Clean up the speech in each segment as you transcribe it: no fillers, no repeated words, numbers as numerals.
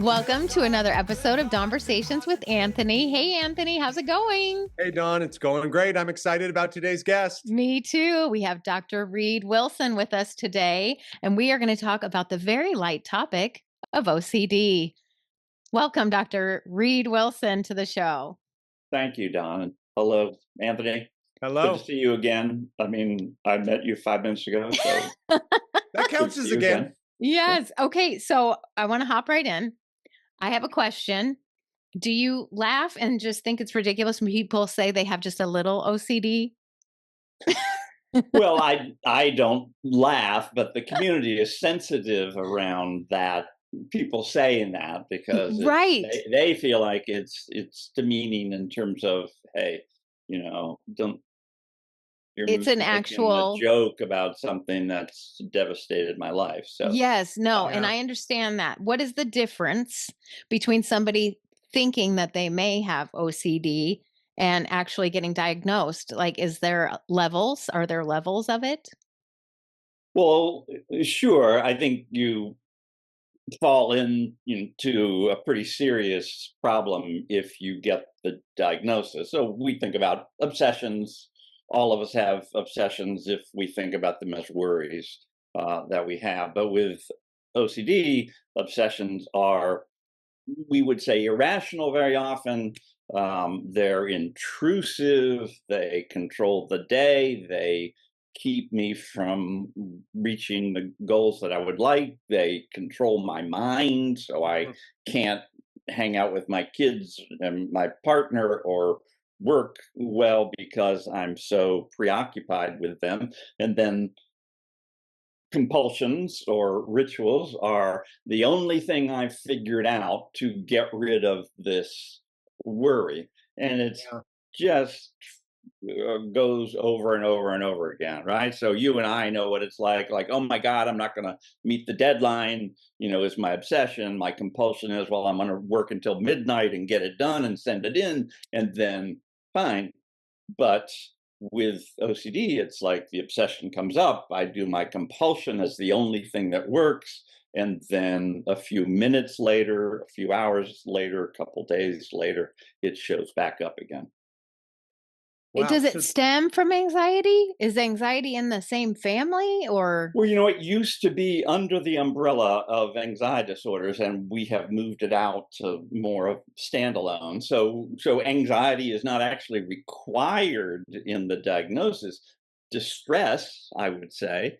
Welcome to another episode of Dawnversations with Anthony. Hey, Anthony, how's it going? Hey, Dawn, it's going great. I'm excited about today's guest. Me too. We have Dr. Reid Wilson with us today, and we are going to talk about the very light topic of OCD. Welcome, Dr. Reid Wilson, to the show. Thank you, Don. Hello, Anthony. Hello. Good to see you again. I mean, I met you 5 minutes ago, so That counts as again. Yes. Okay, so I want to hop right in. I have a question. Do you laugh and just think it's ridiculous when people say they have just a little OCD? Well, I don't laugh, but the community is sensitive around that. People saying that because Right. they feel like it's demeaning in terms of, hey, don't It's an making actual a joke about something that's devastated my life. So Yes, no, and Yeah. I understand that. What is the difference between somebody thinking that they may have OCD and actually getting diagnosed? Like, is there levels? Are there levels of it? well, sure, I think you fall into a pretty serious problem if you get the diagnosis. So we think about obsessions. All of us have obsessions if we think about them as worries that we have. But with OCD, obsessions are, we would say, irrational very often. They're intrusive. They control the day. They keep me from reaching the goals that I would like. They control my mind, so I can't hang out with my kids and my partner or work well because I'm so preoccupied with them. And then compulsions or rituals are the only thing I've figured out to get rid of this worry. And it's Yeah. just goes over and over and over again, right? So you and I know what it's like, oh my God, I'm not going to meet the deadline, is my obsession. My compulsion is, well, I'm going to work until midnight and get it done and send it in, and then fine. But with OCD, it's like the obsession comes up. I do my compulsion as the only thing that works. And then a few minutes later, a few hours later, a couple days later, it shows back up again. Wow. Does So it stem from anxiety? Is anxiety in the same family or? Well, it used to be under the umbrella of anxiety disorders, and we have moved it out to more of standalone. So anxiety is not actually required in the diagnosis. Distress, I would say,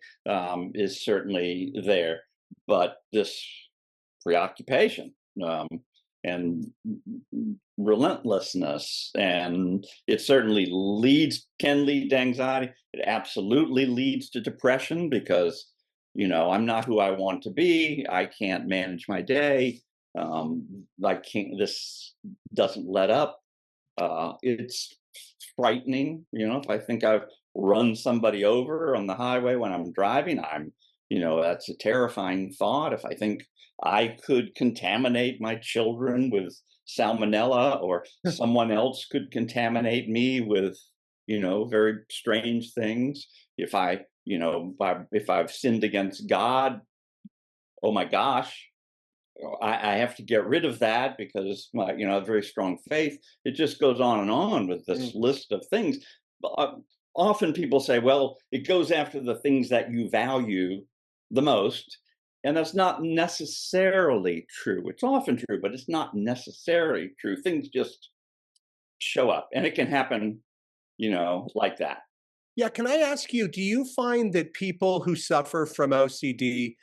is certainly there, but this preoccupation and relentlessness, and it certainly can lead to anxiety. It absolutely leads to depression because I'm not who I want to be. I can't manage my day. I can't. This doesn't let up. It's frightening. If I think I've run somebody over on the highway when I'm driving, that's a terrifying thought. If I think I could contaminate my children with salmonella, or someone else could contaminate me with, very strange things. If if I've sinned against God, oh my gosh, I have to get rid of that because very strong faith. It just goes on and on with this list of things. Often people say, well, it goes after the things that you value the most. And that's not necessarily true. It's often true, but it's not necessarily true. Things just show up, and it can happen, like that. yeah, can I ask you, do you find that people who suffer from OCD,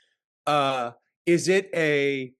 uh, is it a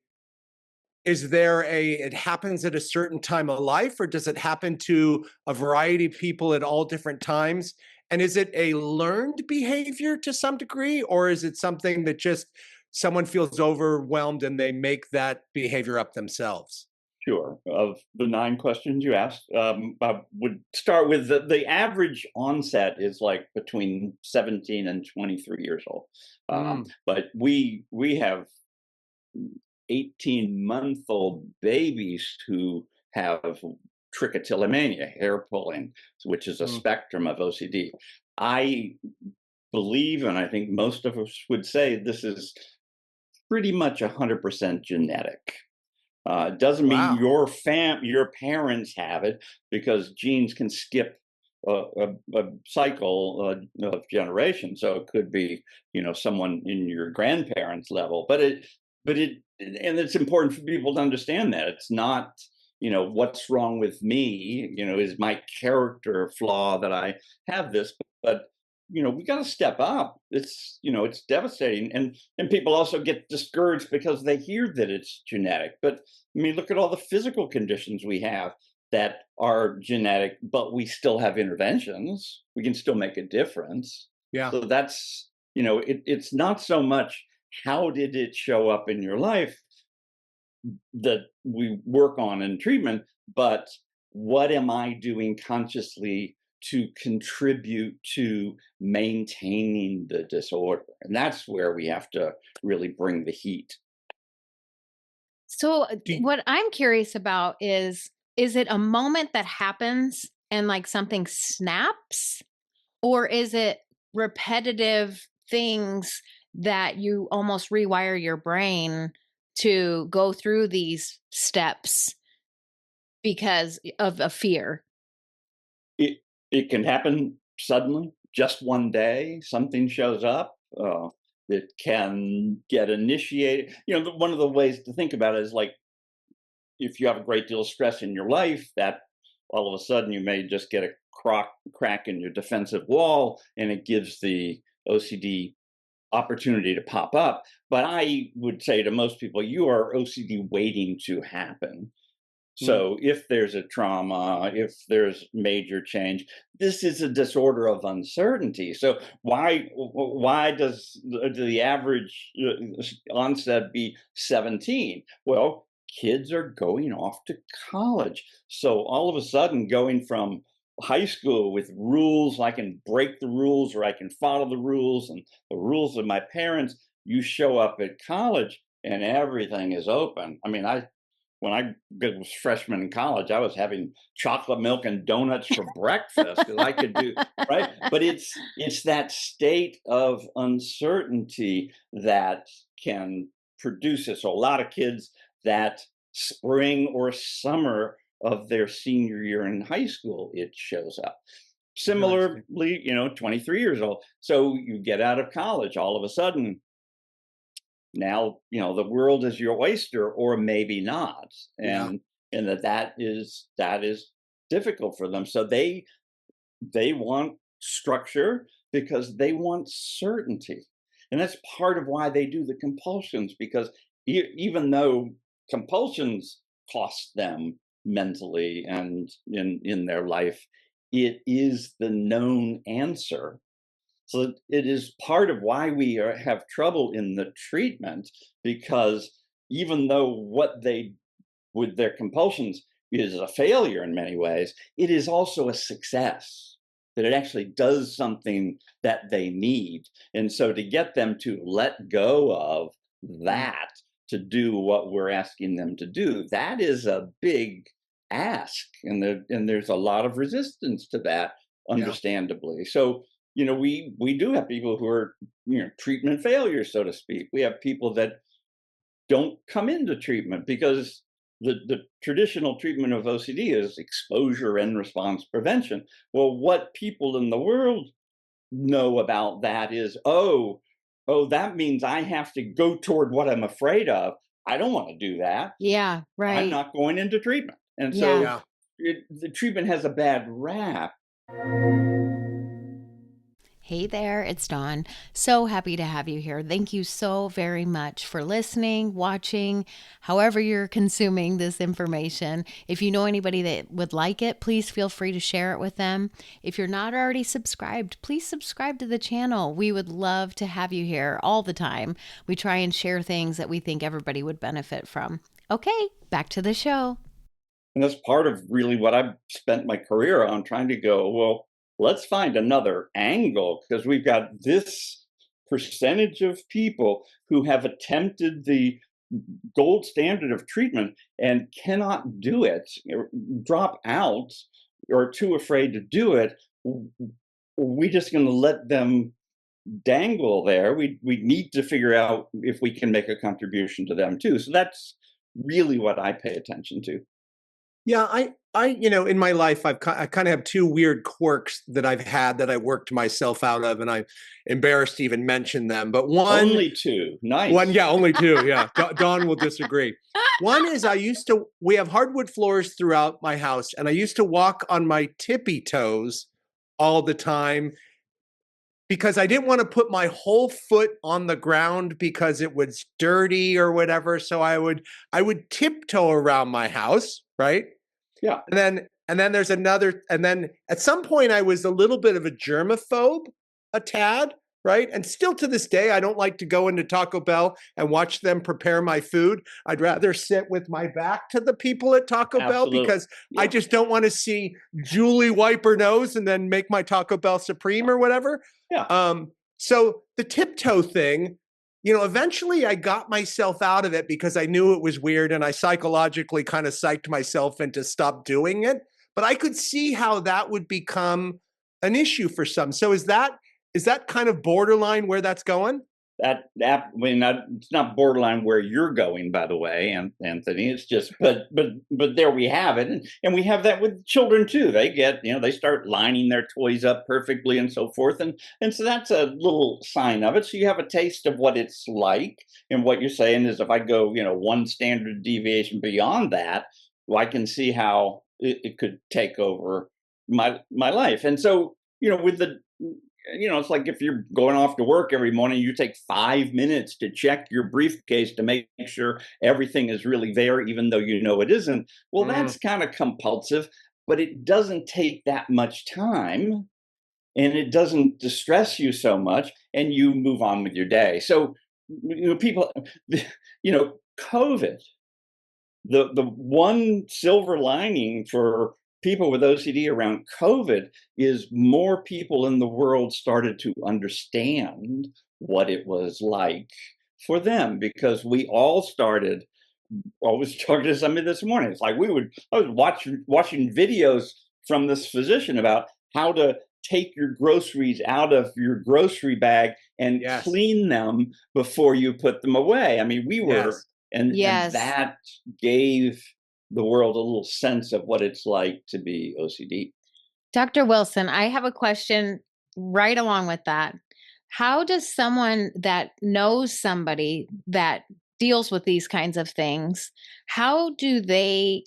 it happens at a certain time of life, or does it happen to a variety of people at all different times? And is it a learned behavior to some degree, or is it something that just someone feels overwhelmed and they make that behavior up themselves? Sure. Of the 9 questions you asked, I would start with the average onset is like between 17 and 23 years old. Mm. But we have 18-month-old babies who have trichotillomania, hair pulling, which is a Mm. spectrum of OCD. I believe, and I think most of us would say, this is pretty much 100% genetic. It doesn't mean Wow. your parents have it, because genes can skip a cycle of generations. So it could be, someone in your grandparents' level, and it's important for people to understand that it's not, what's wrong with me, is my character flaw that I have this, but we got to step up. It's devastating, and people also get discouraged because they hear that it's genetic. But I mean, look at all the physical conditions we have that are genetic, but we still have interventions. We can still make a difference. Yeah. So that's, it's not so much how did it show up in your life that we work on in treatment, but what am I doing consciously to contribute to maintaining the disorder? And that's where we have to really bring the heat. So, Do what I'm curious about is it a moment that happens and like something snaps, or is it repetitive things that you almost rewire your brain to go through these steps because of a fear? It it can happen suddenly, just one day, something shows up. It can get initiated. One of the ways to think about it is like, if you have a great deal of stress in your life, that all of a sudden you may just get a crack in your defensive wall, and it gives the OCD opportunity to pop up. But I would say to most people, you are OCD waiting to happen. mm, So if there's a trauma, if there's major change, this is a disorder of uncertainty. So why does the average onset be 17? Well, kids are going off to college. So all of a sudden, going from high school with rules, I can break the rules or I can follow the rules and the rules of my parents, you show up at college and everything is open. I mean, when I was freshman in college, I was having chocolate milk and donuts for breakfast because I could do right. But it's that state of uncertainty that can produce it. So a lot of kids, that spring or summer of their senior year in high school, it shows up. interesting. Similarly, 23 years old. So you get out of college, all of a sudden now the world is your oyster, or maybe not, Yeah. and that is difficult for them. So they want structure because they want certainty, and that's part of why they do the compulsions, because even though compulsions cost them mentally and in their life, it is the known answer. So it is part of why we have trouble in the treatment, because even though what they with their compulsions is a failure in many ways, it is also a success, that it actually does something that they need. And so to get them to let go of mm, that, to do what we're asking them to do, that is a big ask. And there's a lot of resistance to that, yeah. understandably. So we do have people who are treatment failures, so to speak. We have people that don't come into treatment because the traditional treatment of OCD is exposure and response prevention. Well, what people in the world know about that is, that means I have to go toward what I'm afraid of. I don't want to do that. Yeah, I'm right. not going into treatment. And Yeah. so Yeah. the treatment has a bad rap. Hey there, it's Dawn. So happy to have you here. Thank you so very much for listening, watching, however you're consuming this information. If you know anybody that would like it, please feel free to share it with them. If you're not already subscribed, please subscribe to the channel. We would love to have you here all the time. We try and share things that we think everybody would benefit from. Okay, back to the show. And that's part of really what I've spent my career on, trying to go, well, let's find another angle, because we've got this percentage of people who have attempted the gold standard of treatment and cannot do it, or drop out, or are too afraid to do it. We just going to let them dangle there. We need to figure out if we can make a contribution to them too. So that's really what I pay attention to. Yeah, in my life, I kind of have two weird quirks that I've had that I worked myself out of, and I'm embarrassed to even mention them. But Only two. Nice. yeah, only two. Yeah, Dawn will disagree. One is we have hardwood floors throughout my house, and I used to walk on my tippy toes all the time because I didn't want to put my whole foot on the ground because it was dirty or whatever. So I would tiptoe around my house, right? Yeah. And then at some point I was a little bit of a germaphobe, a tad, right? And still to this day, I don't like to go into Taco Bell and watch them prepare my food. I'd rather sit with my back to the people at Taco Bell Absolutely. because I Yeah. just don't want to see Julie wipe her nose and then make my Taco Bell Supreme or whatever. Yeah. So the tiptoe thing, eventually I got myself out of it because I knew it was weird and I psychologically kind of psyched myself into stop doing it. But I could see how that would become an issue for some. So is that kind of borderline where that's going? It's not borderline where you're going, by the way, and Anthony. It's just, but there we have it, and we have that with children too. They get, they start lining their toys up perfectly and so forth, and so that's a little sign of it. So you have a taste of what it's like, and what you're saying is, if I go, one standard deviation beyond that, well, I can see how it could take over my life, and so with the it's like if you're going off to work every morning, you take 5 minutes to check your briefcase to make sure everything is really there, even though it isn't. Well, that's kind of compulsive, but it doesn't take that much time and it doesn't distress you so much, and you move on with your day. So, people, COVID, the one silver lining for people with OCD around COVID is more people in the world started to understand what it was like for them, because we all started. I was talking to somebody this morning. It's like I was watching videos from this physician about how to take your groceries out of your grocery bag and Yes. clean them before you put them away. I mean, we were, Yes. and Yes. that gave the world a little sense of what it's like to be OCD. Dr. Wilson, I have a question right along with that. How does someone that knows somebody that deals with these kinds of things, how would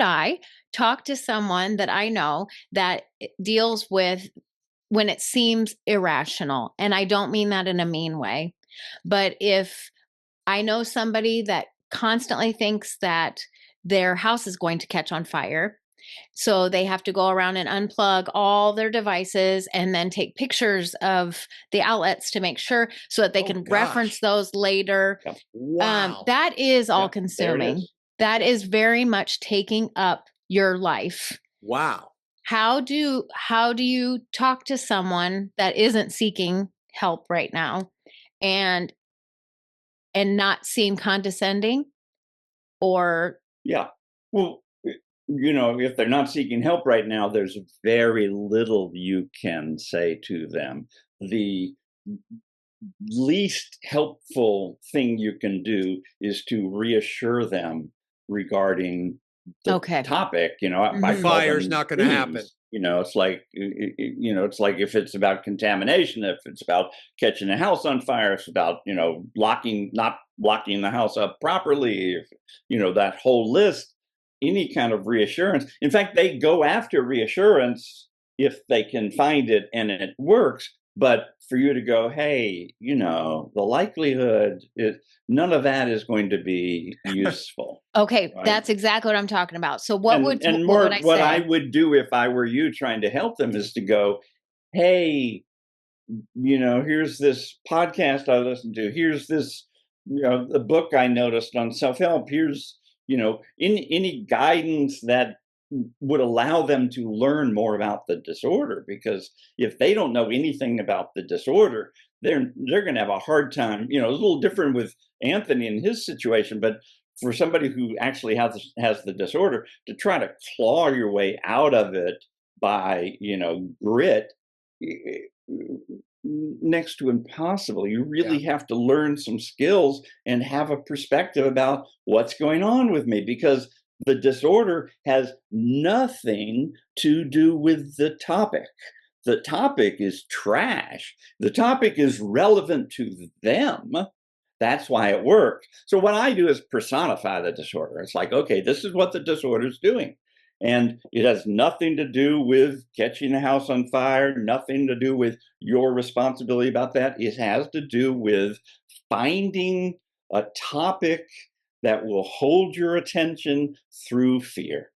I talk to someone that I know that deals with when it seems irrational? And I don't mean that in a mean way, but if I know somebody that constantly thinks that their house is going to catch on fire, so they have to go around and unplug all their devices and then take pictures of the outlets to make sure so that they Oh, can gosh. reference those later. Yeah. Wow. That is all Yeah, there it consuming. is. That is very much taking up your life. Wow. How do you talk to someone that isn't seeking help right now and not seem condescending or Yeah. Well, if they're not seeking help right now, there's very little you can say to them. The least helpful thing you can do is to reassure them regarding the Okay. topic. I Mhm. call Fire's them not gonna happen. themes. It's like it's like if it's about contamination, if it's about catching a house on fire, it's about not locking the house up properly. If, that whole list. Any kind of reassurance. In fact, they go after reassurance if they can find it and it works. But for you to go, hey, the likelihood is none of that is going to be useful. Okay, Right. that's exactly what I'm talking about. So what would I What I say? would do if I were you trying to help them is to go, hey, here's this podcast I listened to. Here's this, the book I noticed on self-help. Here's, any guidance that would allow them to learn more about the disorder, because if they don't know anything about the disorder, they're going to have a hard time. It's a little different with Anthony and his situation, but for somebody who actually has the disorder, to try to claw your way out of it by grit, next to impossible. You Yeah. really have to learn some skills and have a perspective about what's going on with me, because the disorder has nothing to do with the topic. The topic is trash. The topic is relevant to them. That's why it works. So what I do is personify the disorder. It's like, okay, this is what the disorder is doing. And it has nothing to do with catching a house on fire, nothing to do with your responsibility about that. It has to do with finding a topic that will hold your attention through fear.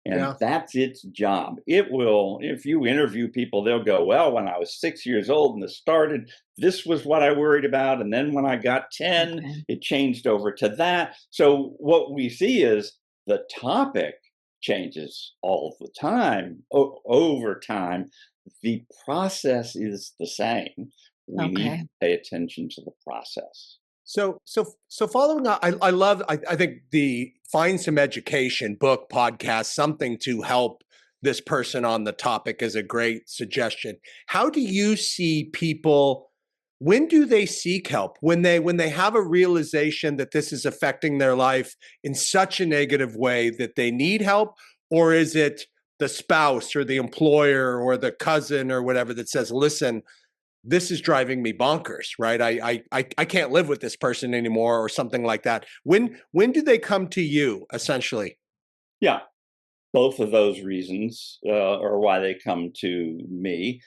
And Yeah. that's its job. It will, if you interview people, they'll go, well, when I was 6 years old and this started, this was what I worried about. And then when I got 10, Okay. it changed over to that. So what we see is the topic changes all the time, over time. The process is the same. We need Okay. to pay attention to the process. So following up, I love, I think the find some education book, podcast, something to help this person on the topic is a great suggestion. How do you see people, when do they seek help? When they have a realization that this is affecting their life in such a negative way that they need help? Or is it the spouse or the employer or the cousin or whatever that says, listen, this is driving me bonkers, right? I can't live with this person anymore, or something like that. When do they come to you, essentially? Yeah, both of those reasons are why they come to me.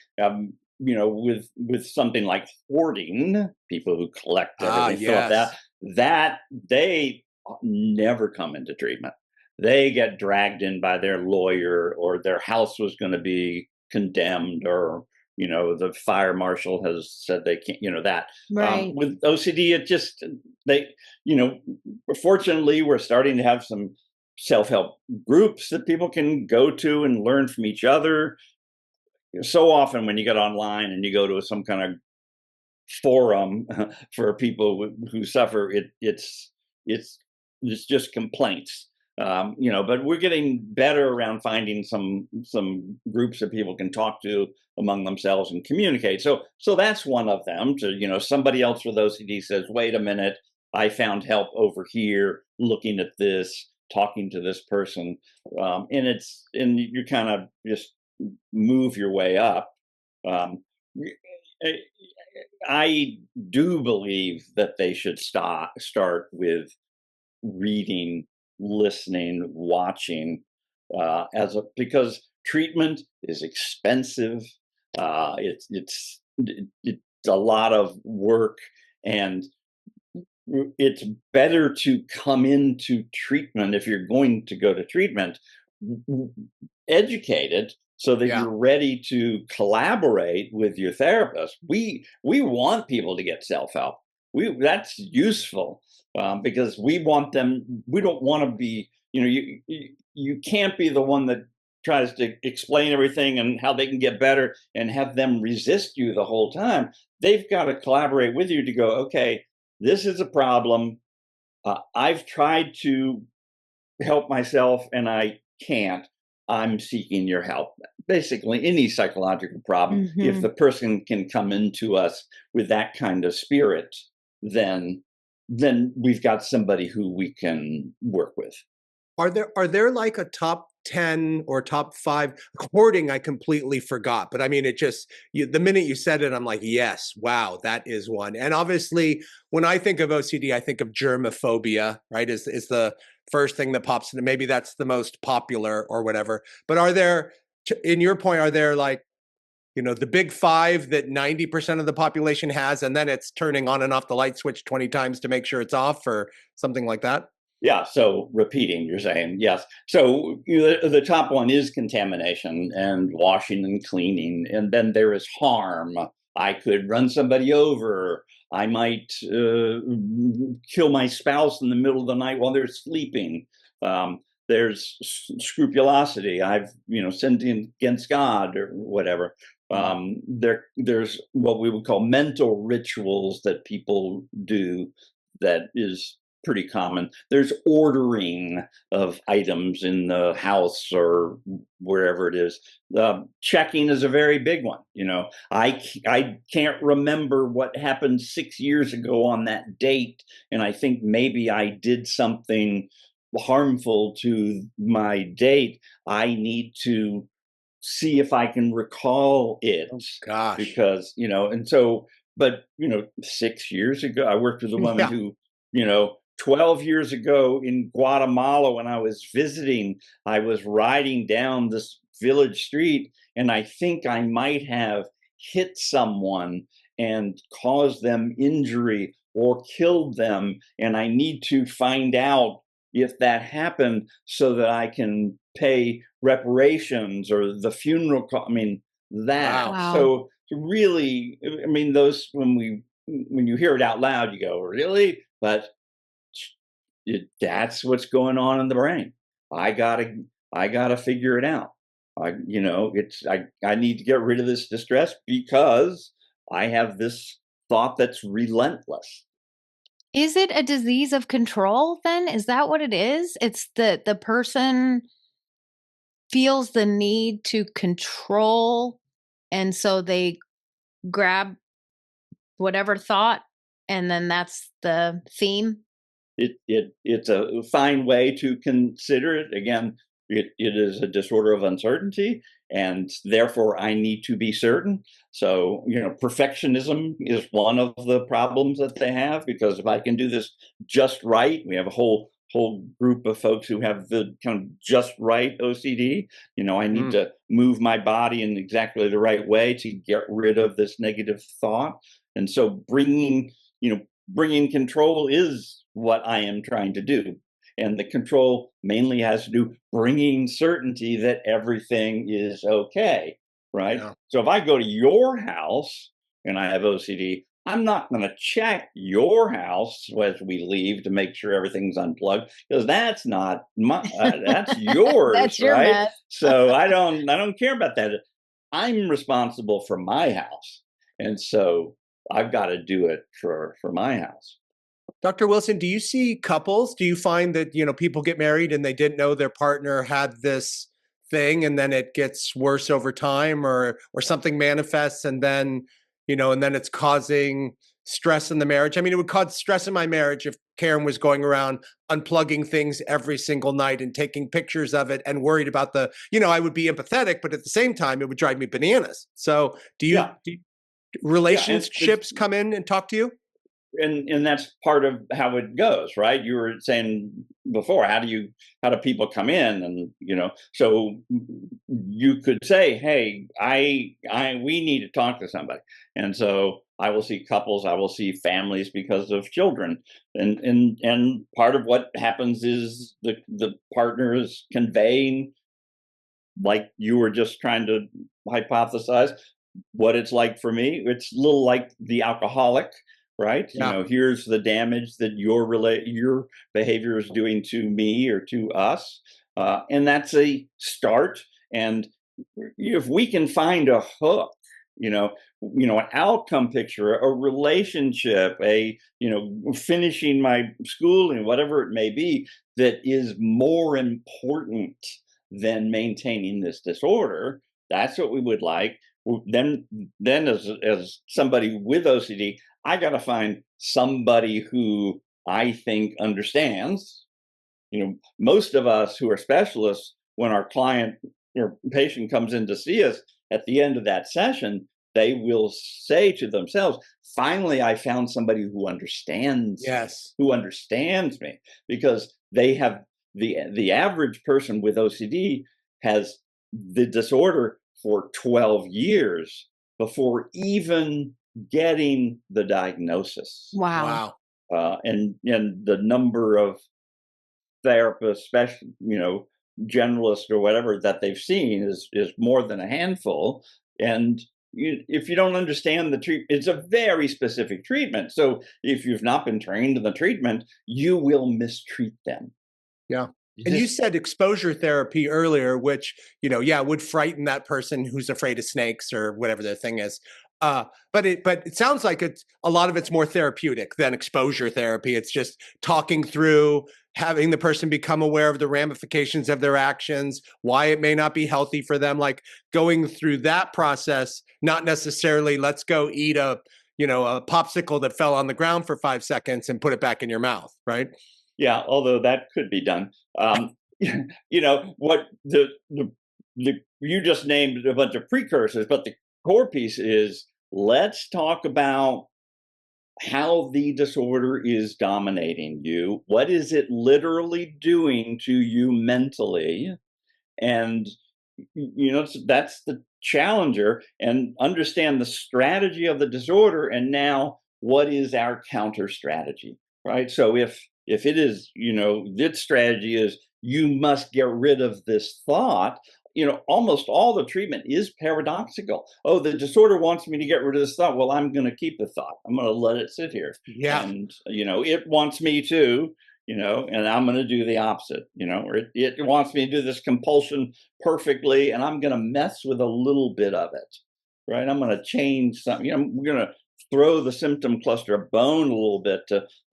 With something like hoarding, people who collect Ah, everything, fill up yes. that they never come into treatment. They get dragged in by their lawyer, or their house was going to be condemned, or the fire marshal has said they can't. That Right. with OCD, it just they you know. Fortunately, we're starting to have some self-help groups that people can go to and learn from each other. So often when you get online and you go to some kind of forum for people who suffer, it's it's just complaints. But we're getting better around finding some groups that people can talk to among themselves and communicate. So that's one of them. To somebody else with OCD says, "Wait a minute, I found help over here. Looking at this, talking to this person," and you kind of just move your way up. Um, I do believe that they should start with reading, listening, watching, because treatment is expensive. It's a lot of work, and it's better to come into treatment, if you're going to go to treatment, educated, so that Yeah. you're ready to collaborate with your therapist. We want people to get self-help. That's useful, because we want them. We don't want to be. You can't be the one that tries to explain everything and how they can get better and have them resist you the whole time. They've got to collaborate with you to go, okay, this is a problem. I've tried to help myself and I can't. I'm seeking your help. Basically, any psychological problem, if Hmm. the person can come into us with that kind of spirit, then we've got somebody who we can work with. Are there like a top 10 or top 5 hoarding? I completely forgot, but I mean, the minute you said it, I'm like, yes, wow, that is one. And obviously, when I think of OCD, I think of germophobia, right? Is the first thing that pops into, maybe that's the most popular or whatever. But in your point, are there like, the big 5 that 90% of the population has, and then it's turning on and off the light switch 20 times to make sure it's off, or something like that? Yeah, so repeating, you're saying, yes. So the top one is contamination and washing and cleaning. And then there is harm. I could run somebody over. I might kill my spouse in the middle of the night while they're sleeping. There's scrupulosity. I've, sinned against God or whatever. There's what we would call mental rituals that people do that is pretty common. There's ordering of items in the house or wherever it is. Checking is a very big one. I can't remember what happened 6 years ago on that date, and I think maybe I did something harmful to my date. I need to see if I can recall it, Oh, gosh. because, and so, but, 6 years ago, I worked with a woman Yeah. who, 12 years ago in Guatemala, when I was visiting, I was riding down this village street, and I think I might have hit someone and caused them injury or killed them. And I need to find out if that happened so that I can pay reparations or the funeral I mean, that. Wow. Wow. So really, I mean, those, when you hear it out loud, you go, really? But that's what's going on in the brain. I gotta figure it out. I need to get rid of this distress because I have this thought that's relentless. Is it a disease of control then? Is that what it is? It's the person feels the need to control, and so they grab whatever thought, and then that's the theme? It's a fine way to consider it. Again, it is a disorder of uncertainty, and therefore I need to be certain. So, perfectionism is one of the problems that they have, because if I can do this just right, we have a whole group of folks who have the kind of just right OCD. I need to move my body in exactly the right way to get rid of this negative thought. And so bringing control is what I am trying to do. And the control mainly has to do bringing certainty that everything is okay, right? Yeah. So if I go to your house and I have OCD, I'm not going to check your house as we leave to make sure everything's unplugged, because that's not my, that's yours, That's your right? mess. So I don't care about that. I'm responsible for my house, and so I've got to do it for my house. Dr. Wilson, do you see couples? Do you find that, people get married and they didn't know their partner had this thing, and then it gets worse over time, or something manifests, and then, and then it's causing stress in the marriage? I mean, it would cause stress in my marriage if Karen was going around unplugging things every single night and taking pictures of it and worried about I would be empathetic, but at the same time, it would drive me bananas. So Yeah, and relationships come in and talk to you? and that's part of how it goes, right? You were saying before, how do people come in, and so you could say, hey, we need to talk to somebody. And so I will see couples, I will see families because of children, and part of what happens is the partner is conveying, like you were just trying to hypothesize what it's like for me. It's a little like the alcoholic, right? Yeah. Here's the damage that your behavior is doing to me or to us, and that's a start. And if we can find a hook, an outcome picture, a relationship, finishing my schooling, whatever it may be, that is more important than maintaining this disorder, that's what we would like. Then as somebody with OCD, I got to find somebody who I think understands. Most of us who are specialists, when our client or patient comes in to see us, at the end of that session, they will say to themselves, finally, I found somebody who understands Yes. who understands me, because they have the average person with OCD has the disorder for 12 years before even getting the diagnosis. Wow. Wow. And the number of therapists, generalists or whatever that they've seen is more than a handful. And if you don't understand the treatment, it's a very specific treatment. So if you've not been trained in the treatment, you will mistreat them. Yeah. And you said exposure therapy earlier, which, would frighten that person who's afraid of snakes or whatever their thing is. But it sounds like it's a lot of it's more therapeutic than exposure therapy. It's just talking through, having the person become aware of the ramifications of their actions, why it may not be healthy for them, like going through that process, not necessarily let's go eat a popsicle that fell on the ground for 5 seconds and put it back in your mouth, right? Yeah, although that could be done. What you just named a bunch of precursors, but the core piece is, let's talk about how the disorder is dominating you. What is it literally doing to you mentally? And that's the challenger, and understand the strategy of the disorder, and now what is our counter strategy, right? So if it is, this strategy is you must get rid of this thought, almost all the treatment is paradoxical. Oh, the disorder wants me to get rid of this thought. Well, I'm going to keep the thought. I'm going to let it sit here. Yeah. And, it wants me to, and I'm going to do the opposite, or it wants me to do this compulsion perfectly, and I'm going to mess with a little bit of it, right? I'm going to change something. We're going to throw the symptom cluster a bone a little bit.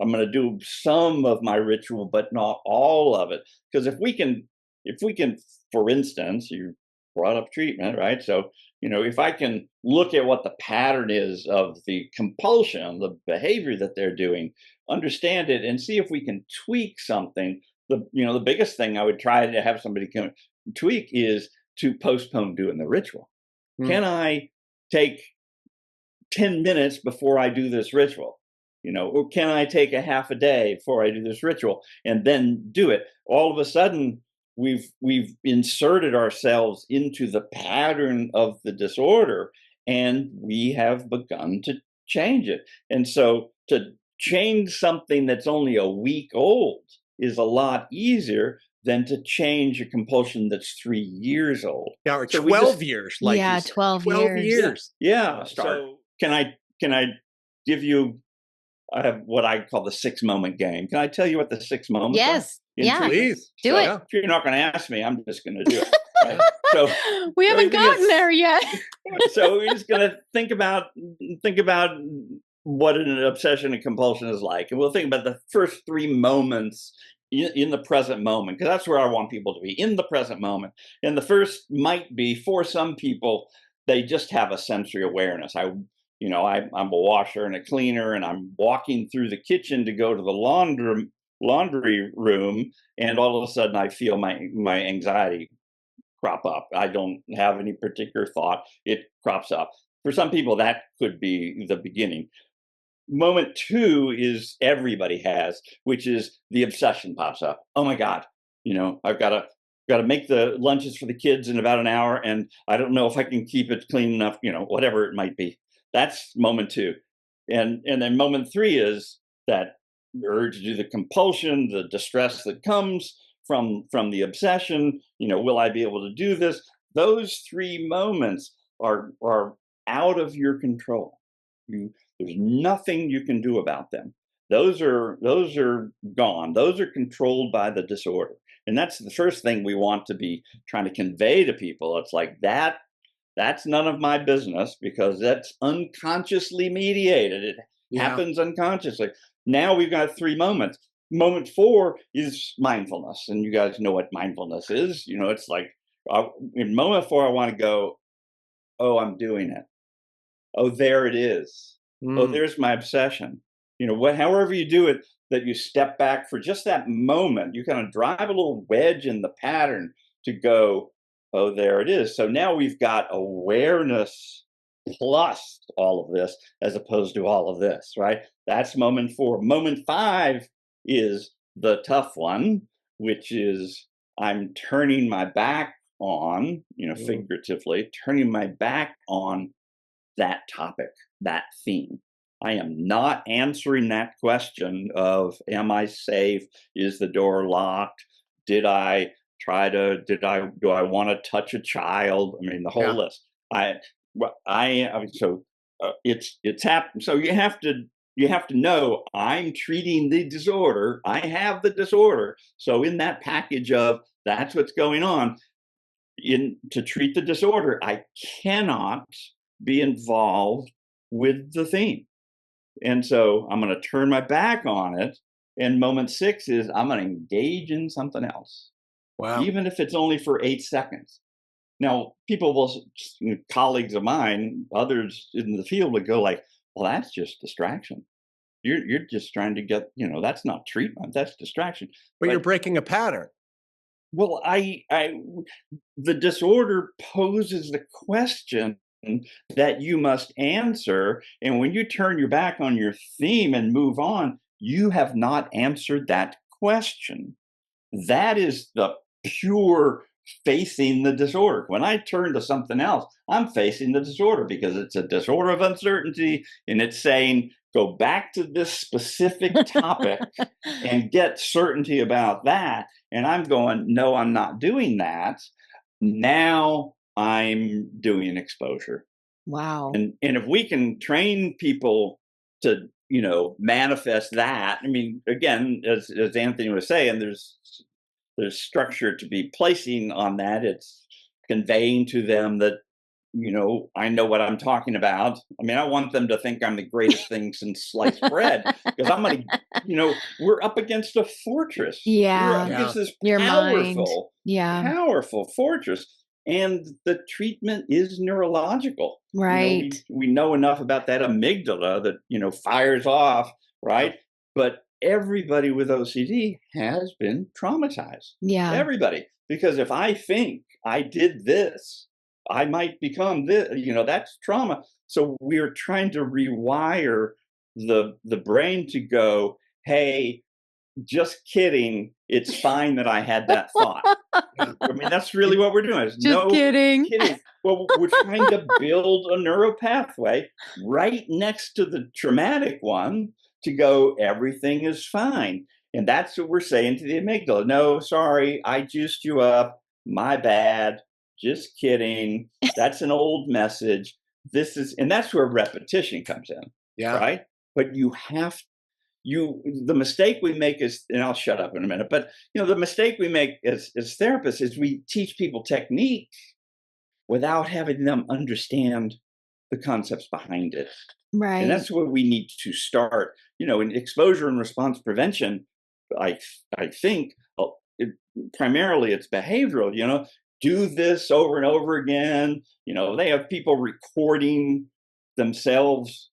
I'm going to do some of my ritual, but not all of it. Because if we can, for instance, you brought up treatment, right? So, if I can look at what the pattern is of the compulsion, the behavior that they're doing, understand it, and see if we can tweak something. The biggest thing I would try to have somebody tweak is to postpone doing the ritual. Can I take 10 minutes before I do this ritual? Or can I take a half a day before I do this ritual and then do it? All of a sudden, we've inserted ourselves into the pattern of the disorder, and we have begun to change it. And so to change something that's only a week old is a lot easier than to change a compulsion that's 3 years old. Yeah, or 12 years, like yeah, you said. 12 years. Yeah. So can I give you, I have what I call the 6-moment game. Can I tell you what the 6 moments are? Yes. Yeah. Please. Do it. If you're not going to ask me, I'm just going to do it. Right? So we haven't gotten there yet. So we're just going to think about what an obsession and compulsion is like. And we'll think about the first 3 moments in the present moment, because that's where I want people to be, in the present moment. And the first might be, for some people, they just have a sensory awareness. I'm a washer and a cleaner, and I'm walking through the kitchen to go to the laundry room, and all of a sudden I feel my anxiety crop up. I don't have any particular thought. It crops up. For some people, that could be the beginning. Moment 2 is everybody has, which is the obsession pops up. Oh my God, I've got to make the lunches for the kids in about an hour, and I don't know if I can keep it clean enough, whatever it might be. That's moment 2. And then moment 3 is that urge to do the compulsion, the distress that comes from the obsession. Will I be able to do this? Those 3 moments are out of your control. There's nothing you can do about them. Those are gone. Those are controlled by the disorder. And that's the first thing we want to be trying to convey to people. It's like that's none of my business, because that's unconsciously mediated. It happens unconsciously. Now we've got 3 moments. Moment 4 is mindfulness. And you guys know what mindfulness is. It's like in moment 4, I want to go, oh, I'm doing it. Oh, there it is. Oh, there's my obsession. However you do it, that you step back for just that moment, you kind of drive a little wedge in the pattern to go, oh, there it is. So now we've got awareness plus all of this, as opposed to all of this, right? That's moment 4. Moment 5 is the tough one, which is I'm turning my back on, figuratively, turning my back on that topic, that theme. I am not answering that question of, am I safe? Is the door locked? Do I want to touch a child? I mean, the whole list. It's happened. So you have to know, I'm treating the disorder. I have the disorder. So in that package of that's what's going on, to treat the disorder, I cannot be involved with the theme. And so I'm going to turn my back on it. And moment 6 is I'm going to engage in something else, Wow. even if it's only for 8 seconds. Now, people will, colleagues of mine, others in the field would go like, well, that's just distraction. You're just trying to get, that's not treatment, that's distraction. But you're breaking a pattern. Well, the disorder poses the question that you must answer. And when you turn your back on your theme and move on, you have not answered that question. That is the pure facing the disorder. When I turn to something else, I'm facing the disorder because it's a disorder of uncertainty, and it's saying, go back to this specific topic and get certainty about that. And I'm going, no, I'm not doing that. Now I'm doing exposure. Wow. And if we can train people to, manifest that, I mean, again, as Anthony was saying, there's structure to be placing on that. It's conveying to them that, I know what I'm talking about. I mean, I want them to think I'm the greatest thing since sliced bread, because I'm going to, we're up against a fortress. We're up Yeah. against this Your mind. powerful, Yeah. powerful fortress. And the treatment is neurological. Right. We know enough about that amygdala that, fires off, right? But everybody with OCD has been traumatized. Yeah. Everybody. Because if I think I did this, I might become this, that's trauma. So we're trying to rewire the brain to go, hey, just kidding. It's fine that I had that thought. I mean, that's really what we're doing. Just kidding. Well, we're trying to build a neural pathway right next to the traumatic one to go, everything is fine. And that's what we're saying to the amygdala. No, sorry, I juiced you up. My bad. Just kidding. That's an old message. And that's where repetition comes in. Yeah. Right? But the mistake we make is, and I'll shut up in a minute, but the mistake we make as therapists is we teach people techniques without having them understand the concepts behind it. Right. And that's where we need to start. In exposure and response prevention, I think primarily it's behavioral. Do this over and over again. They have people recording themselves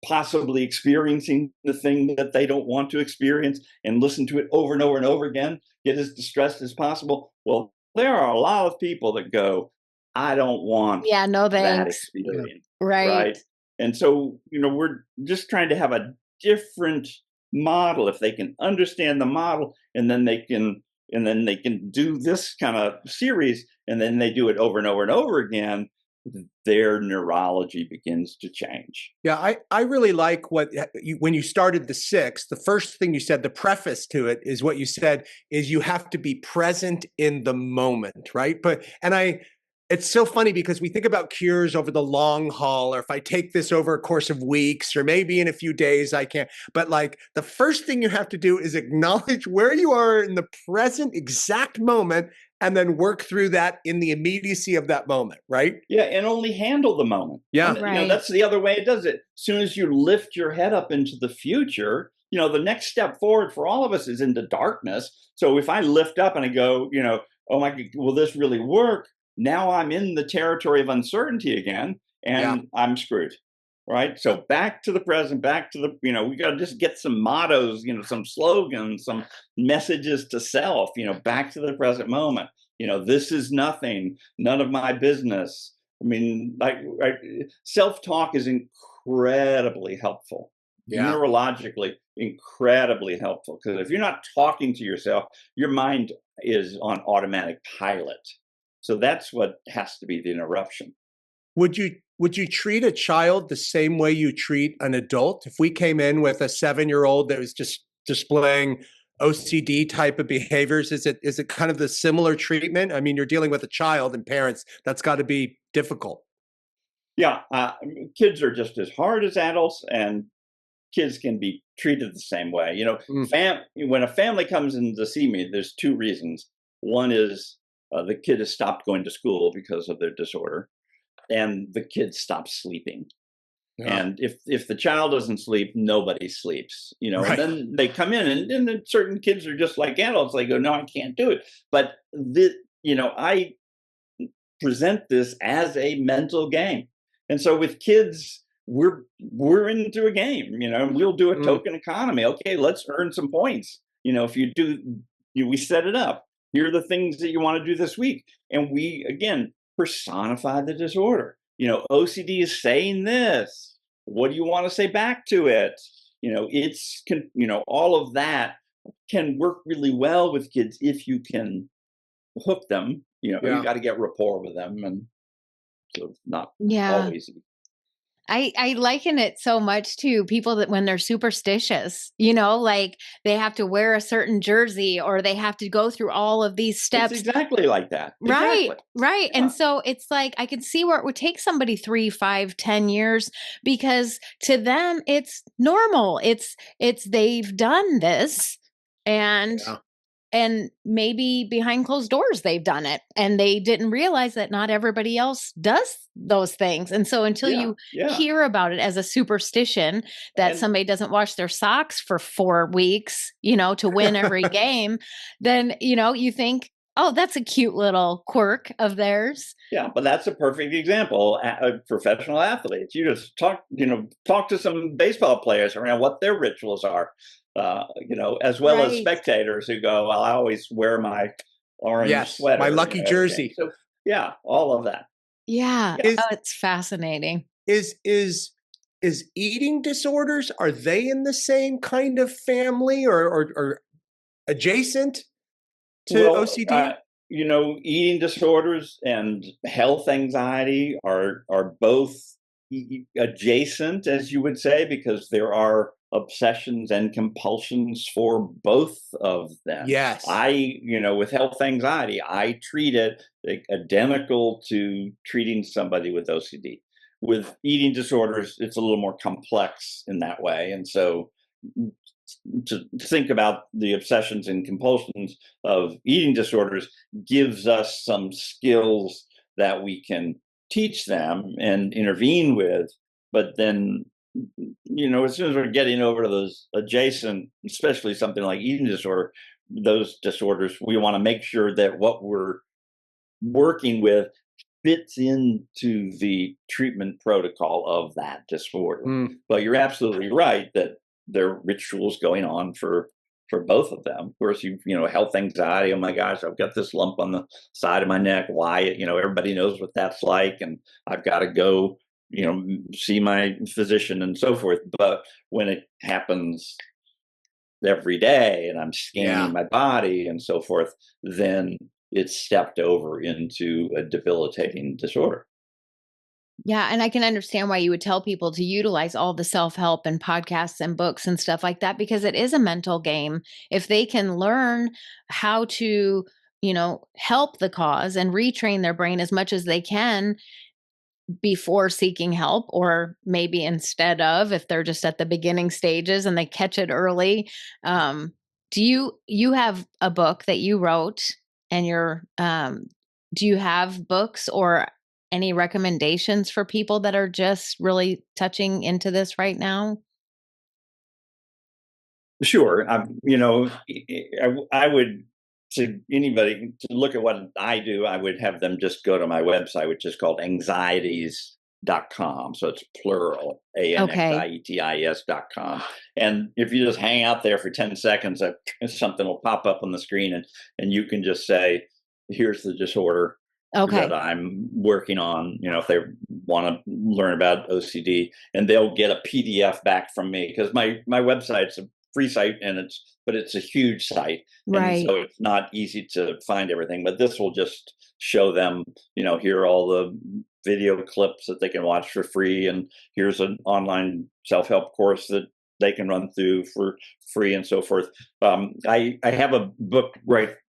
possibly experiencing the thing that they don't want to experience and listen to it over and over and over again, get as distressed as possible. Well, there are a lot of people that go, I don't want no that thanks. experience. Right. And so, we're just trying to have a different model. If they can understand the model, and then they can do this kind of series, and then they do it over and over and over again, their neurology begins to change. Yeah, I really like when you started the 6, the first thing you said, the preface to it is what you said is you have to be present in the moment, right? It's so funny because we think about cures over the long haul, or if I take this over a course of weeks, or maybe in a few days I can. But like the first thing you have to do is acknowledge where you are in the present exact moment, and then work through that in the immediacy of that moment, right? Yeah, and only handle the moment. Yeah. Right. That's the other way it does it. As soon as you lift your head up into the future, the next step forward for all of us is into darkness. So if I lift up and I go, oh my, will this really work? Now I'm in the territory of uncertainty again, and I'm screwed. Right. So back to the present, back to the, we got to just get some mottos, some slogans, some messages to self, back to the present moment. This is nothing, none of my business. I mean, self-talk is incredibly helpful, neurologically, incredibly helpful. Because if you're not talking to yourself, your mind is on automatic pilot. So that's what has to be the interruption. Would you treat a child the same way you treat an adult? If we came in with a 7-year-old that was just displaying OCD type of behaviors, is it kind of the similar treatment? I mean, you're dealing with a child and parents. That's got to be difficult. Yeah, kids are just as hard as adults, and kids can be treated the same way. When a family comes in to see me, there's 2 reasons. One is the kid has stopped going to school because of their disorder, and the kid stopped sleeping. Yeah. And if the child doesn't sleep, nobody sleeps, and Right. then they come in, and then certain kids are just like adults. They go, no, I can't do it. But I present this as a mental game. And so with kids, we're into a game, we'll do a Mm. token economy. Okay, let's earn some points. If you do, we set it up. Here are the things that you want to do this week. And we, again, personify the disorder. OCD is saying this. What do you want to say back to it? All of that can work really well with kids if you can hook them. You Yeah. got to get rapport with them, and so it's not Yeah. always. I liken it so much to people that when they're superstitious, like they have to wear a certain jersey or they have to go through all of these It's steps. exactly like that. Right, Exactly. right. Yeah. And so it's like I can see where it would take somebody 3, 5, 10 years because to them it's normal. It's they've done this and Yeah. and maybe behind closed doors they've done it and they didn't realize that not everybody else does those things. And so until you Yeah. hear about it as a superstition that And somebody doesn't wash their socks for 4 weeks, to win every game, then, you think, oh, that's a cute little quirk of theirs. yeah, but that's a perfect example. Professional athletes, you just talk to some baseball players around what their rituals are. As well as Right. spectators who go, well, I always wear my orange Yes, sweater. my lucky jersey. So yeah, all of that. Yeah. Yeah. Oh, it's fascinating. Is eating disorders, are they in the same kind of family or adjacent to Well, OCD? Eating disorders and health anxiety are both adjacent, as you would say, because there are obsessions and compulsions for both of them. Yes. With health anxiety, I treat it identical to treating somebody with OCD. With eating disorders, it's a little more complex in that way. And so to think about the obsessions and compulsions of eating disorders gives us some skills that we can teach them and intervene with. But then, as soon as we're getting over to those adjacent, especially something like eating disorder, those disorders, we want to make sure that what we're working with fits into the treatment protocol of that disorder. Mm. But you're absolutely right that there are rituals going on for both of them. Of course, health anxiety. Oh my gosh, I've got this lump on the side of my neck. Why? Everybody knows what that's like, and I've got to go, see my physician and so forth. But when it happens every day, and I'm scanning my body and so forth, then it's stepped over into a debilitating disorder. Yeah, and I can understand why you would tell people to utilize all the self-help and podcasts and books and stuff like that because it is a mental game. If they can learn how to, help the cause and retrain their brain as much as they can before seeking help or maybe instead of if they're just at the beginning stages and they catch it early. Do you have a book that you wrote and do you have books or any recommendations for people that are just really touching into this right now? Sure. I would, to anybody to look at what I do, I would have them just go to my website, which is called anxieties.com. So it's plural, ANXIETIS.com. And if you just hang out there for 10 seconds, something will pop up on the screen and you can just say, here's the disorder that I'm working on, if they want to learn about OCD, and they'll get a PDF back from me because my website's a free site but it's a huge site. Right. And so it's not easy to find everything, but this will just show them, here are all the video clips that they can watch for free. And here's an online self-help course that they can run through for free and so forth. I have a book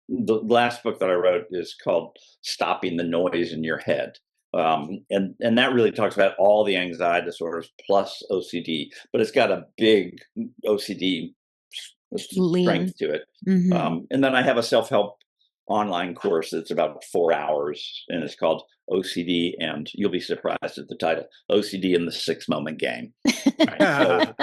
the last book that I wrote is called Stopping the Noise in Your Head. And that really talks about all the anxiety disorders plus OCD, but it's got a big OCD strength to it. Mm-hmm. And then I have a self-help online course that's about 4 hours, and it's called OCD, and you'll be surprised at the title, OCD in the 6-moment game. Right. So,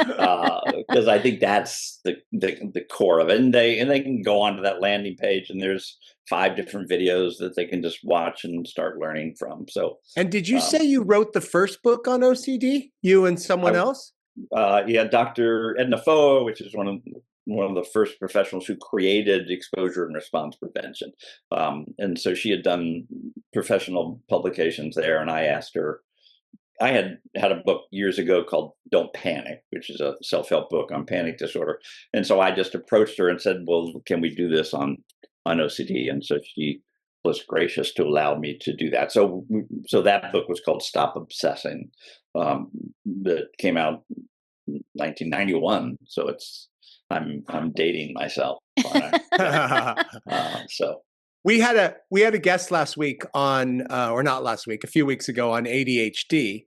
because I think that's the core of it, and they can go onto that landing page, and there's 5 different videos that they can just watch and start learning from. So, And did you say you wrote the first book on OCD? You and someone else? Yeah, Dr. Edna Foa, which is one of the first professionals who created exposure and response prevention, and so she had done professional publications there, and I asked her. I had a book years ago called Don't Panic, which is a self-help book on panic disorder. And so I just approached her and said, well, can we do this on OCD? And so she was gracious to allow me to do that. So that book was called Stop Obsessing. That came out in 1991. So I'm dating myself. So we had a guest last week on, or not last week, a few weeks ago on ADHD.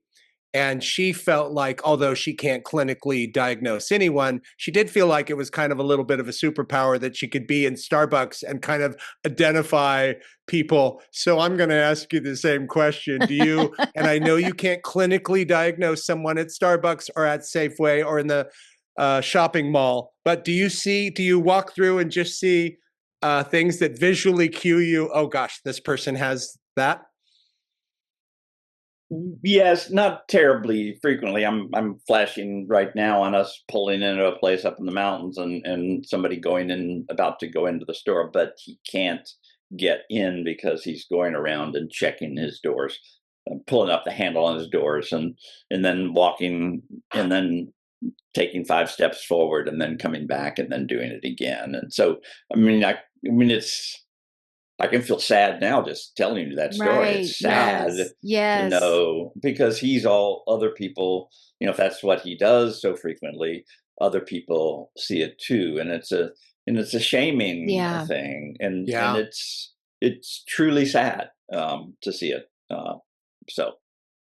And she felt like, although she can't clinically diagnose anyone, she did feel like it was kind of a little bit of a superpower that she could be in Starbucks and kind of identify people. So I'm going to ask you the same question. Do you, and I know you can't clinically diagnose someone at Starbucks or at Safeway or in the shopping mall, but do you walk through and just see things that visually cue you, oh gosh, this person has that? Yes, not terribly frequently. I'm flashing right now on us pulling into a place up in the mountains and somebody about to go into the store, but he can't get in because he's going around and checking his doors, pulling up the handle on his doors and then walking and then taking 5 steps forward and then coming back and then doing it again. And so, I can feel sad now just telling you that story. Right. It's sad Yes. to know, because he's all other people, if that's what he does so frequently, other people see it too. And it's a shaming thing. And it's truly sad to see it. So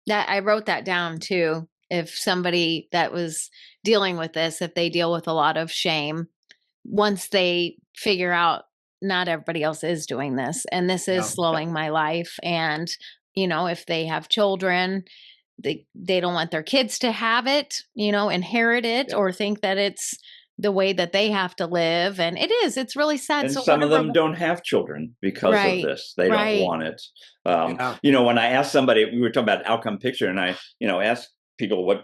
that I wrote that down too. If somebody that was dealing with this, if they deal with a lot of shame, once they figure out not everybody else is doing this, and this is slowing my life. And, if they have children, they don't want their kids to have it, inherit it or think that it's the way that they have to live. And it's really sad. And so some of them don't have children because of this. They don't want it. When I asked somebody, we were talking about outcome picture, and I, asked people what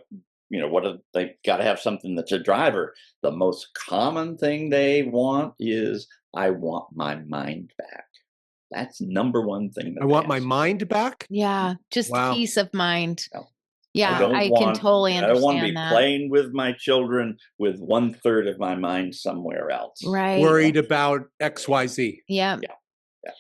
do they got to have something that's a driver. The most common thing they want is, I want my mind back. That's number one thing. I want my mind back? Yeah, just peace of mind. No. Yeah, I can totally understand. I don't want to be playing with my children with 1/3 of my mind somewhere else. Right. Worried about XYZ. Yeah.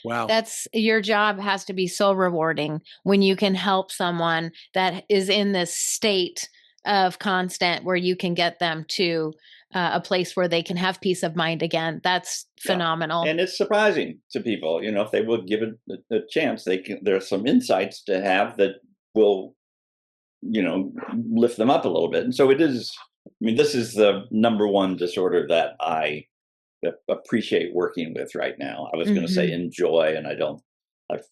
Wow. Your job has to be so rewarding when you can help someone that is in this state of constant, where you can get them to a place where they can have peace of mind again. That's phenomenal. And it's surprising to people, if they would give it a chance, there's some insights to have that will, lift them up a little bit. And so it is, this is the number one disorder that I appreciate working with right now. I was going to say enjoy, and I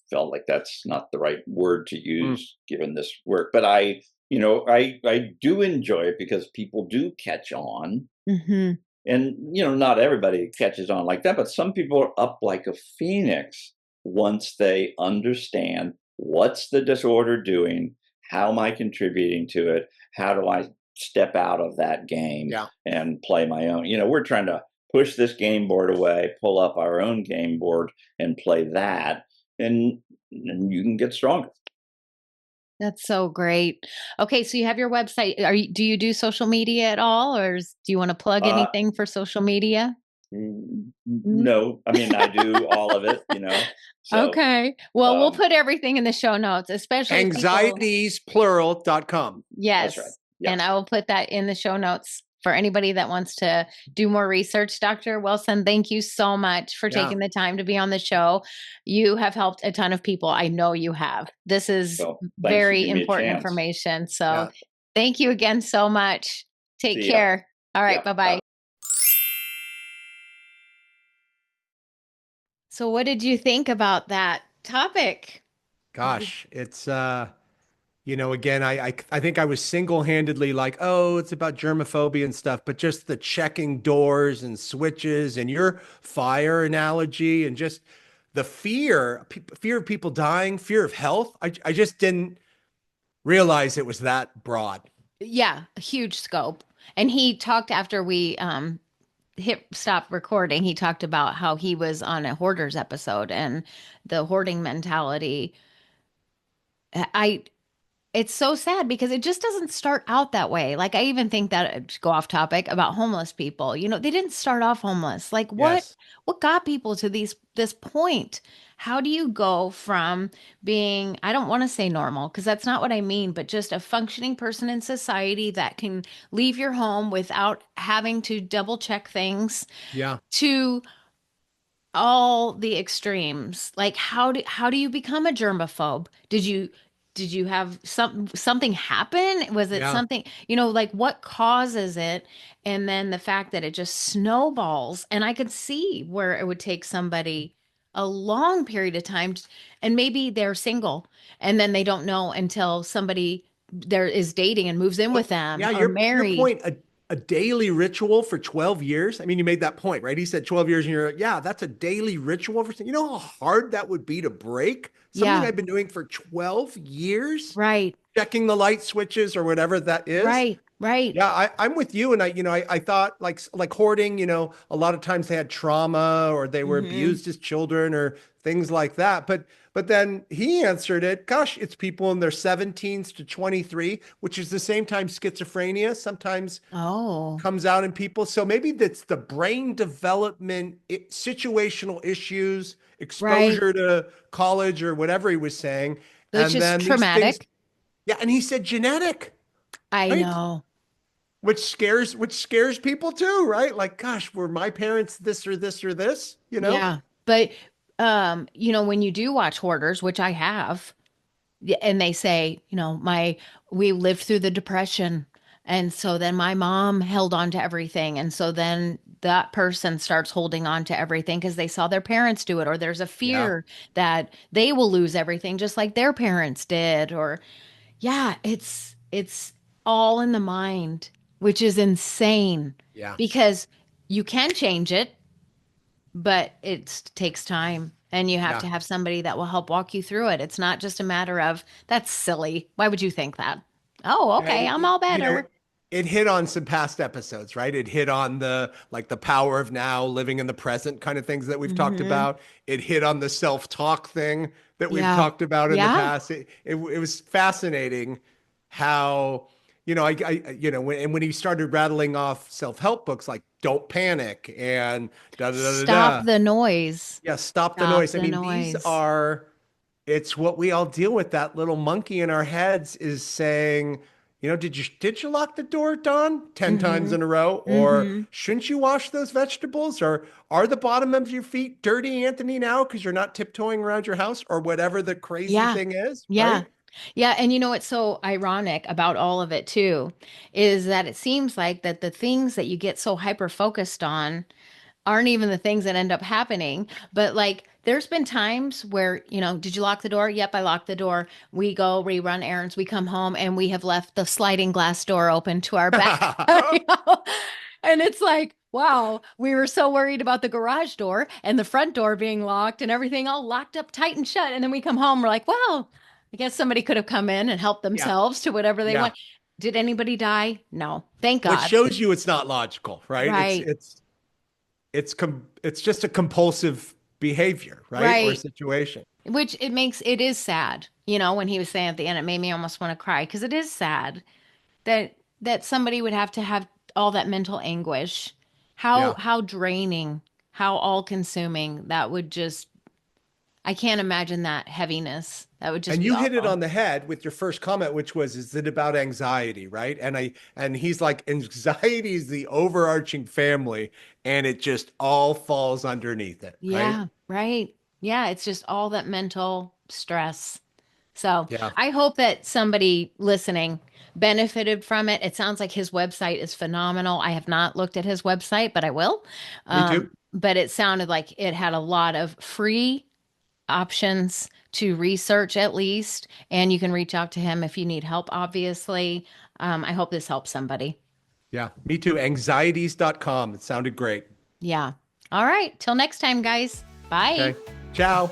felt like that's not the right word to use given this work, but I do enjoy it because people do catch on. And, not everybody catches on like that, but some people are up like a phoenix once they understand what's the disorder doing, how am I contributing to it, how do I step out of that game and play my own. We're trying to push this game board away, pull up our own game board and play that, and you can get stronger. That's so great. Okay, so you have your website. Do you do social media at all, or do you want to plug anything for social media? No, I do all of it, So, okay. Well, we'll put everything in the show notes, especially anxietiesplural.com. Yes. That's right. Yeah. And I will put that in the show notes for anybody that wants to do more research. Dr. Wilson, thank you so much for taking the time to be on the show. You have helped a ton of people. I know you have. This is very important information. So thank you again so much. Take care. All right. Bye-bye. So what did you think about that topic? Gosh, it's again, I think I was single-handedly like, oh, it's about germophobia and stuff, but just the checking doors and switches and your fire analogy and just the fear of people dying, fear of health. I just didn't realize it was that broad. Yeah, a huge scope. And he talked after we hit stop recording, he talked about how he was on a hoarders episode and the hoarding mentality. I It's so sad because it just doesn't start out that way. Like I even think that to go off topic about homeless people. They didn't start off homeless. Like Yes. what got people to this point? How do you go from being, I don't want to say normal because that's not what I mean, but just a functioning person in society that can leave your home without having to double check things Yeah. to all the extremes. Like how do you become a germaphobe? Did you have something happen? Was it Yeah. something, like what causes it? And then the fact that it just snowballs. And I could see where it would take somebody a long period of time and maybe they're single and then they don't know until somebody there is dating and moves in with But them yeah, or your married. point, a daily ritual for 12 years. I mean, you made that point, right? He said 12 years, and you're like, yeah, that's a daily ritual for, you know how hard that would be to break? Something Yeah, I've been doing for 12 years, right, checking the light switches or whatever that is. right, right. Yeah, I'm with you. And I thought like hoarding, a lot of times they had trauma or they were Hmm. abused as children or things like that. But then he answered it, gosh, it's people in their 17s to 23, which is the same time schizophrenia sometimes Oh, comes out in people. So maybe that's the brain development, situational issues, right. exposure to college or whatever he was saying. Which And is then these things, traumatic. yeah, and he said genetic, I right? know. Which scares people too, right? Like, gosh, were my parents this or this or this, you know? Yeah. But when you do watch Hoarders, which I have, and they say, we lived through the depression. And so then my mom held on to everything. And so then that person starts holding on to everything because they saw their parents do it, or there's a Yeah, fear that they will lose everything just like their parents did. Or yeah, it's all in the mind, which is insane yeah, because you can change it, but it takes time and you have yeah. to have somebody that will help walk you through it. It's not just a matter of that's silly. Why would you think that? Oh, okay, And I'm all you know, better. it hit on some past episodes, right? It hit on the power of now, living in the present kind of things that we've talked Hmm. about. It hit on the self-talk thing that we've Yeah. talked about in the Yeah. past. It was fascinating how, when he started rattling off self-help books like Don't Panic and da da da da Stop da. the noise. Yeah, stop the Stop noise. I the mean, these noise. are, it's what we all deal with. That little monkey in our heads is saying, did you lock the door, Don, 10 times Hmm. in a row? Or Hmm. shouldn't you wash those vegetables? Or are the bottom of your feet dirty, Anthony, now because you're not tiptoeing around your house or whatever the crazy Yeah. thing is, Yeah. right? Yeah. And you know what's so ironic about all of it too is that it seems like that the things that you get so hyper focused on aren't even the things that end up happening. But like, there's been times where, did you lock the door? Yep, I locked the door. We go, we run errands, we come home, and we have left the sliding glass door open to our back. And it's like, wow, we were so worried about the garage door and the front door being locked and everything all locked up tight and shut. And then we come home, we're like, well, I guess somebody could have come in and helped Yeah, themselves to whatever they yeah. want. Did anybody die? No, thank Which God. shows you it's not logical, right? It's Right, it's it's just a compulsive behavior, right? Or a right. situation. Which it is sad, when he was saying at the end, it made me almost want to cry because it is sad that somebody would have to have all that mental anguish. How Yeah. how draining, how all consuming that would just I can't imagine that heaviness. That would just And be you hit it awful. on the head with your first comment, which was, is it about anxiety, right? And he's like, anxiety is the overarching family, and it just all falls underneath it, right? Yeah, right. Yeah, it's just all that mental stress. So Yeah, I hope that somebody listening benefited from it. It sounds like his website is phenomenal. I have not looked at his website, but I will. me too. But it sounded like it had a lot of free options to research at least, and you can reach out to him if you need help, obviously. I hope this helps somebody. Yeah, me too. Anxieties.com. It sounded great. Yeah. All right. Till next time, guys. Bye. Okay. Ciao.